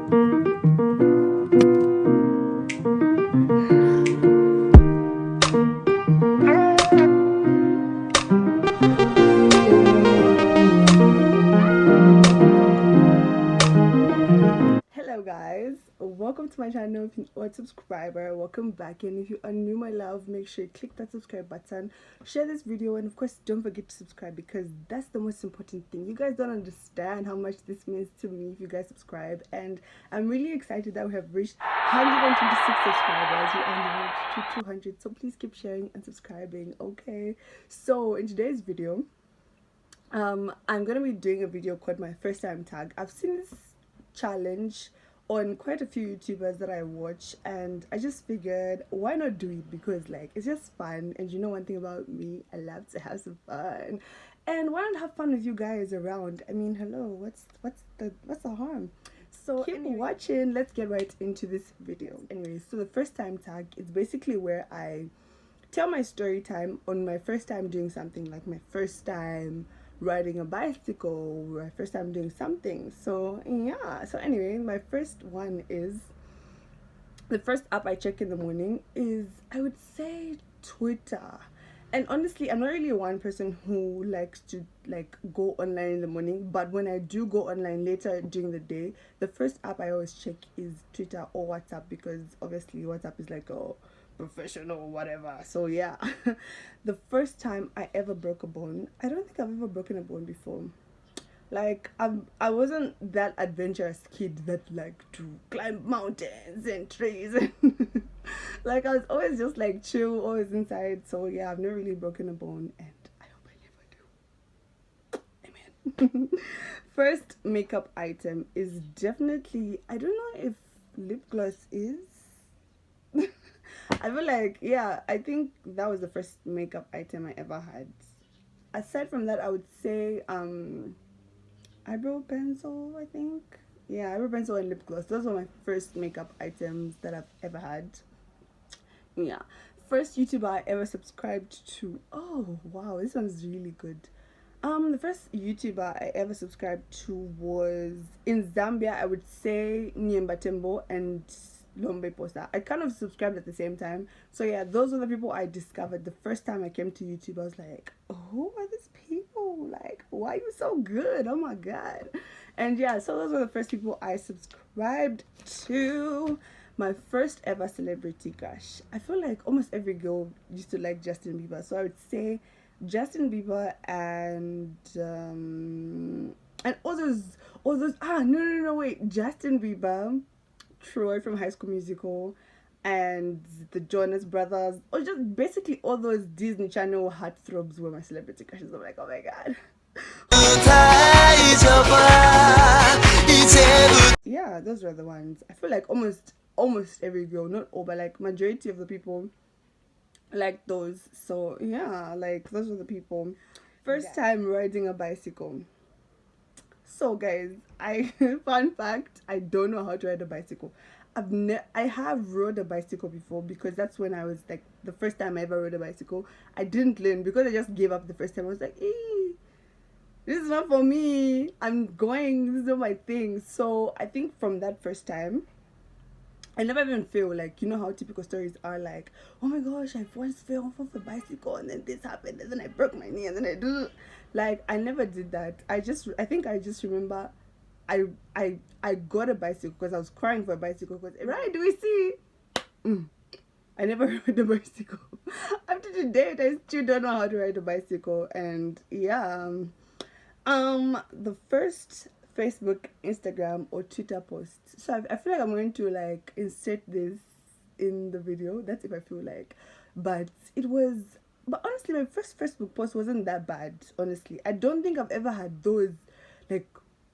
Hello guys, welcome to my channel. If you're a subscriber, welcome back, and if you are new my love, make sure you click that subscribe button, share this video, and of course don't forget to subscribe, because that's the most important thing. You guys don't understand how much this means to me if you guys subscribe, and I'm really excited that we have reached 126 subscribers. We're on the road to 200, so please keep sharing and subscribing. Okay, so in today's video I'm gonna be doing a video called my first time tag. I've seen this challenge on quite a few YouTubers that I watch, and I just figured why not do it, because like it's just fun. And you know, one thing about me, I love to have some fun, and why not have fun with you guys around? I mean, hello, what's the harm? So keep watching. Let's get right into this video. Anyways, so the first time tag is basically where I tell my story time on my first time doing something, like my first time riding a bicycle, my first time doing something. So yeah, so anyway, my first one is, the first app I check in the morning is, I would say, Twitter. And honestly, I'm not really one person who likes to like go online in the morning, but when I do go online later during the day, the first app I always check is Twitter or WhatsApp, because obviously WhatsApp is like a professional or whatever. So yeah, the first time I ever broke a bone, I don't think I've ever broken a bone before. Like I wasn't that adventurous kid that like to climb mountains and trees and like I was always just like chill, always inside. So yeah, I've never really broken a bone, and I hope I never do. Amen. First makeup item is definitely, I don't know if lip gloss is. I feel like, yeah, I think that was the first makeup item I ever had. Aside from that, I would say eyebrow pencil, I think. Yeah, eyebrow pencil and lip gloss. Those were my first makeup items that I've ever had. Yeah. First YouTuber I ever subscribed to. Oh, wow, this one's really good. The first YouTuber I ever subscribed to was in Zambia, I would say Nyemba Tembo and Lombe Posta. I kind of subscribed at the same time. So yeah, those were the people I discovered the first time I came to YouTube. I was like, who are these people? Like, why are you so good? Oh my god. And yeah, so those were the first people I subscribed to. My first ever celebrity crush. I feel like almost every girl used to like Justin Bieber. So I would say Justin Bieber and all those no wait, Justin Bieber, Troy from High School Musical, and the Jonas Brothers, or just basically all those Disney Channel heartthrobs were my celebrity crushes. I'm like, oh my god. Yeah, those were the ones. I feel like almost every girl, not all, but like majority of the people like those. So yeah, like those were the people. First time riding a bicycle. So guys, I fun fact, I don't know how to ride a bicycle. I have rode a bicycle before, because that's when I was like the first time I ever rode a bicycle. I didn't learn because I just gave up the first time. I was like, this is not for me. I'm going, this is not my thing. So I think from that first time, I never even feel like, you know how typical stories are, like, oh my gosh, I once fell off of a bicycle and then this happened and then I broke my knee and then I do, like, I never did that. I think I just remember I got a bicycle because I was crying for a bicycle, because right, do we see? I never rode a bicycle. Up to today, I still don't know how to ride a bicycle. And yeah, the first Facebook, Instagram, or Twitter post. So I feel like I'm going to like insert this in the video. That's if I feel like. But honestly, my first Facebook post wasn't that bad. Honestly, I don't think I've ever had those like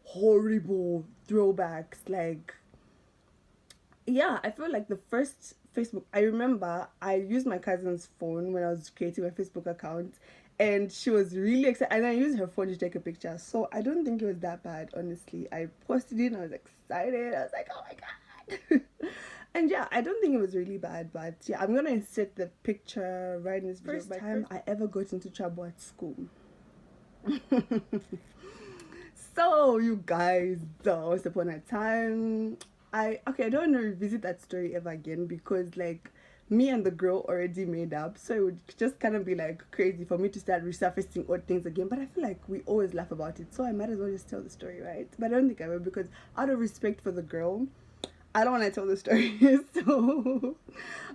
horrible throwbacks. Like, yeah, I feel like the first Facebook, I remember I used my cousin's phone when I was creating my Facebook account, and she was really excited, and I used her phone to take a picture. So I don't think it was that bad, honestly. I posted it and I was excited. I was like, oh my god. And yeah, I don't think it was really bad, but yeah, I'm gonna insert the picture right in this video. First time I ever got into trouble at school. So you guys, once upon a time, I don't want to revisit that story ever again because like me and the girl already made up, so it would just kind of be like crazy for me to start resurfacing odd things again. But I feel like we always laugh about it, so I might as well just tell the story, right? But I don't think I will because out of respect for the girl, I don't want to tell the story. So,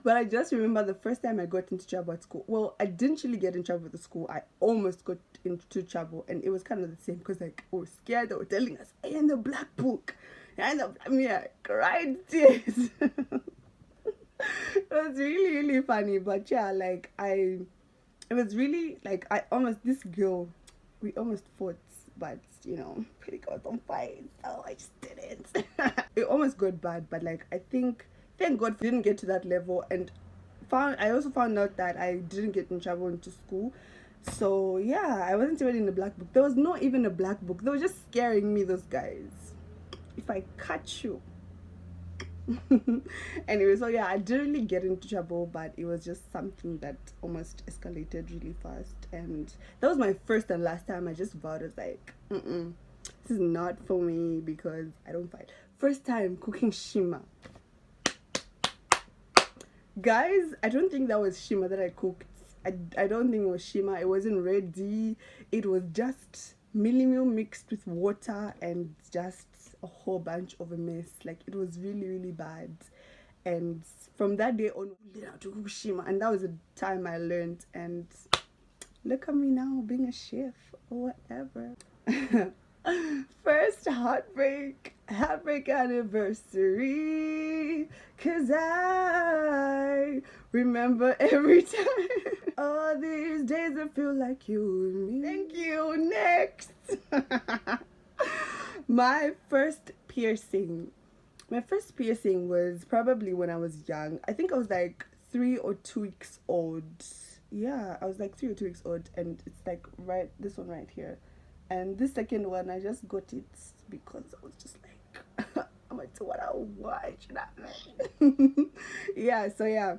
but I just remember the first time I got into trouble at school. Well, I didn't really get in trouble at the school. I almost got into trouble, and it was kind of the same because like we were scared. They were telling us, "Hey, in the black book," and I mean, I cried tears. It was really really funny, but yeah, like it was really like I almost this girl, we almost fought, but you know, pretty girls don't fight, so I just didn't. It almost got bad, but like I think thank God didn't get to that level, and I also found out that I didn't get in trouble into school. So yeah, I wasn't even in the black book. There was not even a black book. They were just scaring me, those guys. If I catch you. Anyway, so yeah, I didn't really get into trouble, but it was just something that almost escalated really fast, and that was my first and last time. I just vowed, I was like, this is not for me because I don't fight. First time cooking shima, guys. I don't think that was shima that I cooked. I don't think it was shima. It wasn't ready. It was just millie meal mixed with water and just a whole bunch of a mess. Like it was really really bad. And from that day on, we learned how to cook shima, and that was the time I learned. And look at me now being a chef or whatever. First heartbreak anniversary, 'cause I remember every time. All these days I feel like you and me. Thank you. Next. My first piercing was probably when I was young. I think I was like 3 or 2 weeks old. Yeah, I was like 3 or 2 weeks old, and it's like right this one right here. And this second one, I just got it because I was just like, I'm gonna do what I want, you know what I mean? Yeah, so yeah.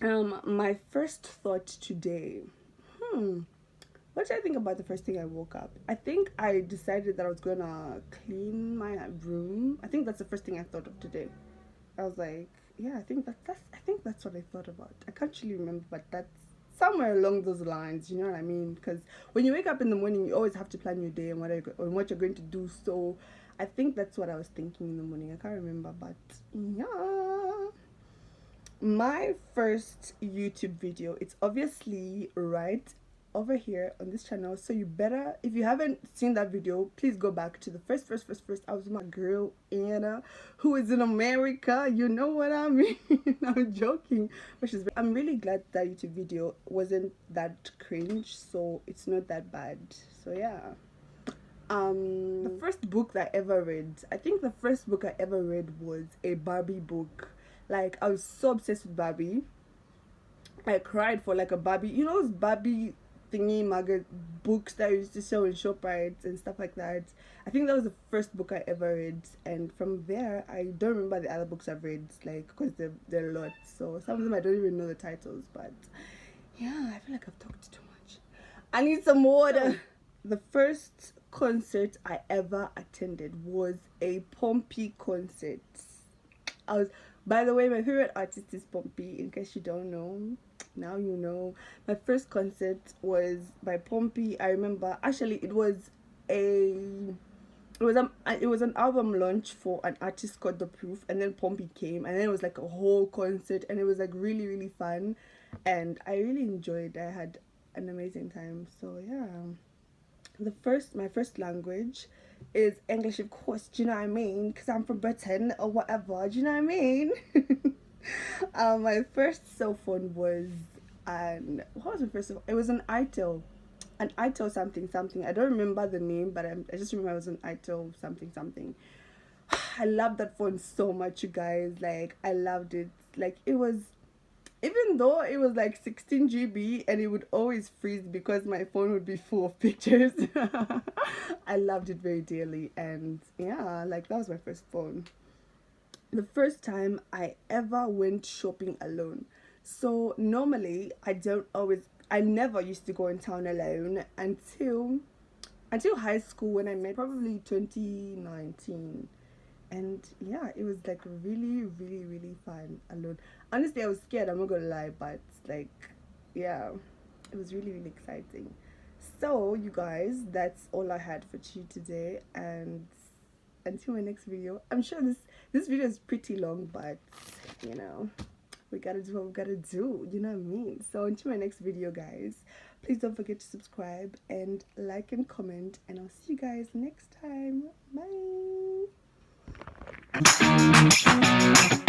My first thought today, what did I think about the first thing I woke up? I think I decided that I was gonna clean my room. I think that's the first thing I thought of today. I was like, yeah, I think that's what I thought about. I can't really remember, but that's somewhere along those lines, you know what I mean? Because when you wake up in the morning, you always have to plan your day and what you're going to do. So I think that's what I was thinking in the morning. I can't remember, but yeah. My first YouTube video, it's obviously right over here on this channel, so you better, if you haven't seen that video, please go back to the first. I was with my girl Anna, who is in America, you know what I mean. I'm joking, but I'm really glad that YouTube video wasn't that cringe, so it's not that bad. So yeah. The first book that I ever read, I think the first book I ever read was a Barbie book. Like I was so obsessed with Barbie. I cried for like a Barbie, you know those Barbie thingy books that I used to sell in ShopRite and stuff like that. I think that was the first book I ever read, and from there I don't remember the other books I've read, like because they're a lot, so some of them I don't even know the titles. But yeah, I feel like I've talked too much. I need some water. The first concert I ever attended was a Pompey concert. By the way, my favorite artist is Pompey, in case you don't know. Now you know. My first concert was by Pompey. I remember actually it was an album launch for an artist called The Proof, and then Pompey came, and then it was like a whole concert, and it was like really really fun, and I really enjoyed. I had an amazing time. So yeah, my first language is English, of course, do you know what I mean? Because I'm from Britain or whatever, do you know what I mean? My first cell phone was what was my first cell phone? It was an itel something. I don't remember the name, but I just remember it was an itel something. I loved that phone so much, you guys. Like I loved it. Like it was, even though it was like 16 GB and it would always freeze because my phone would be full of pictures. I loved it very dearly, and yeah, like that was my first phone. The first time I ever went shopping alone. So normally I never used to go in town alone until high school, when I met, probably 2019. And yeah, it was like really, really, really fun alone. Honestly, I was scared, I'm not gonna lie, but like, yeah, it was really, really exciting. So, you guys, that's all I had for you today, and until my next video. I'm sure this video is pretty long, but you know, we gotta do what we gotta do, you know what I mean? So until my next video, guys, please don't forget to subscribe and like and comment, and I'll see you guys next time. Bye.